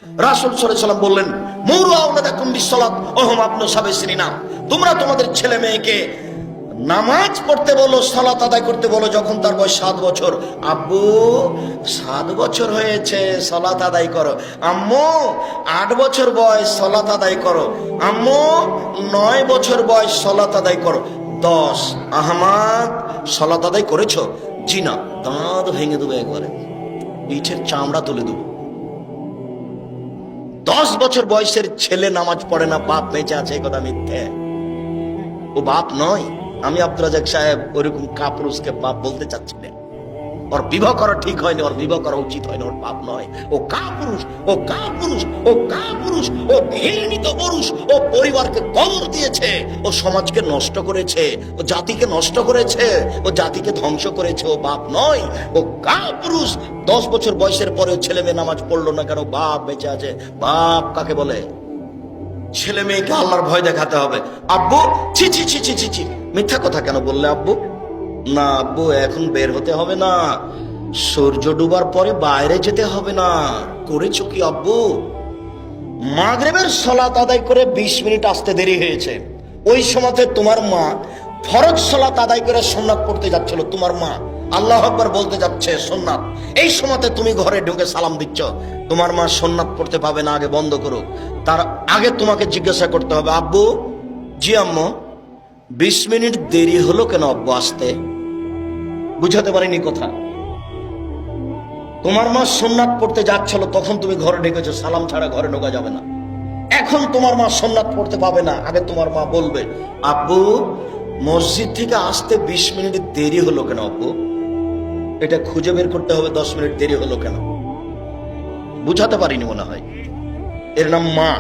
রাসূল সাল্লাল্লাহু আলাইহি ওয়াসাল্লাম বললেন, মুরু আওলাদাকুম বিসসালাত ওয়া হুম আবনাউ সাবঈ সিনিনা। তোমরা তোমাদের ছেলে মেয়েকে নামাজ পড়তে বলো, সালাত আদায় করতে বলো যখন তার বয়স 7 বছর। আব্বু 7 বছর হয়েছে, সালাত আদায় করো। আম্মু 8 বছর বয়স, সালাত আদায় করো। আম্মু 9 বছর বয়স, সালাত আদায় করো। 10 আহমদ সালাত আদায় করেছো? জি না। দাঁত ভেঙে দেবো, একবারে পিঠের চামড়া তুলে দেবো। 10 বছর বয়সের ছেলে নামাজ পড়ে না, বাপ বেঁচে আছে, এই কথা মিথ্যে। ও বাপ নয়। আমি আব্দুর রাজ্জাক সাহেব ওরকম কাপুরুষকে বাপ বলতে চাচ্ছি না। ওর বিবাহ করা ঠিক হয়নি, ওর বিবাহ করা উচিত হয়নি, ওর বাপ নয়। ও কাপুরুষ, ও কাপুরুষ, ও কাপুরুষ, ও ঘৃণিত পুরুষ। ও পরিবারকে কবর দিয়েছে, ও সমাজকে নষ্ট করেছে, ও জাতিকে নষ্ট করেছে, ও জাতিকে ধ্বংস করেছে। ও বাপ নয়, ও কাপুরুষ। 10 বছর বয়সের পরেও ছেলে মেয়ে নামাজ পড়লো না কেন? বাপ বেঁচে আছে। বাপ কাকে বলে? ছেলে মেয়েকে আল্লাহর ভয় দেখাতে হবে। আব্বু ছি ছি ছি ছি ছি ছি, মিথ্যা কথা কেন বললে আব্বু? না আব্বু, এখন বের হতে হবে না, সূর্য ডুবার পরে বাইরে যেতে হবে না। করেছো কি আব্বু? মাগরিবের সালাত আদায় করে 20 মিনিট আসতে দেরি হয়েছে। ওই সময়তে তোমার মা ফরজ সালাত আদায় করে সুন্নাত পড়তে যাচ্ছিল। তোমার মা আল্লাহু আকবার বলতে যাচ্ছে, সুন্নাত। এই সময়তে তুমি ঘরে ঢুকে সালাম দিচ্ছ। তোমার মা সুন্নাত পড়তে পাবে না, আগে বন্ধ করো। তার আগে তোমাকে জিজ্ঞাসা করতে হবে, আব্বু? জি আম্মু। 20 মিনিট দেরি হলো কেন আব্বু আসতে? বুঝাতে পারিনি কথা। তোমার মা সুন্নাত পড়তে যাচ্ছিল, তখন তুমি ঘরে ঢুকেছো। সালাম ছাড়া ঘরে ঢোকা যাবে না। এখন তোমার মা সুন্নাত পড়তে পাবে না, আগে তোমার মা বলবে, আব্বু মসজিদ থেকে আসতে 20 মিনিট দেরি হলো কেন আব্বু? এটা খুঁজে বের করতে হবে 10 মিনিট দেরি হলো কেন। বুঝাতে পারিনি মনে হয়। এর নাম মা।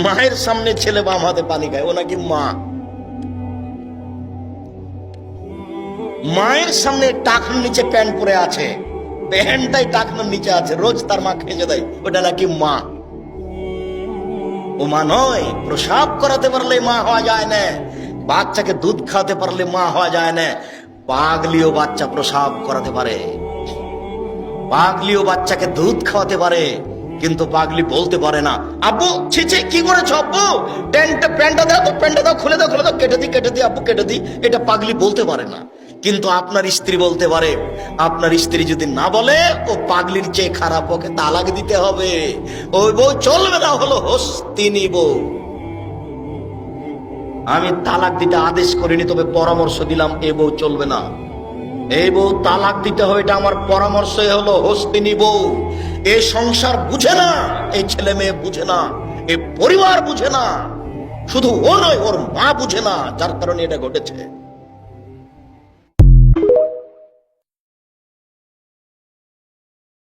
মায়ের সামনে ছেলে বাম হাতে পানি খায়, ও নাকি মা। মায়ের সামনে টাকনুর নিচে প্যান্ট পরে আছে, প্যান্টটাই টাকনুর নিচে আছে, রোজ তার মা খেঁজে দেয়, ওটা নাকি মা। ও মা নয়। প্রসাব করাতে পারলে মা হওয়া যায় না, বাচ্চাকে দুধ খাওয়াতে পারলে মা হওয়া যায় না। পাগলিও বাচ্চা প্রসাব করাতে পারে, পাগলিও বাচ্চাকে দুধ খাওয়াতে পারে, কিন্তু পাগলি বলতে পারে না, আব্বু ছি ছি কি করেছো আব্বু? প্যান্টটা দাও তো, প্যান্টটা দাও, খুলে দাও, খুলে দাও, কেটে দি আব্বু, কেটে দি। এটা পাগলি বলতে পারে না, কিন্তু আপনার স্ত্রী বলতে পারে। আপনার স্ত্রী যদি না বলে, ও পাগলির চেয়ে খারাপ, ওকে তালাক দিতে হবে। ওই বউ চলবে না, হলো হস্তিনী বউ। আমি তালাক দিতে আদেশ করিনি, তবে পরামর্শ দিলাম, এ বউ চলবে না। এই বউ তালাক দিতে হবে, এটা আমার পরামর্শ। হলো হস্তিনী বউ। এ সংসার বুঝে না, এই ছেলে মেয়ে বুঝে না, এ পরিবার বুঝে না। শুধু ও নয়, ওর মা বুঝে না, যার কারণে এটা ঘটেছে।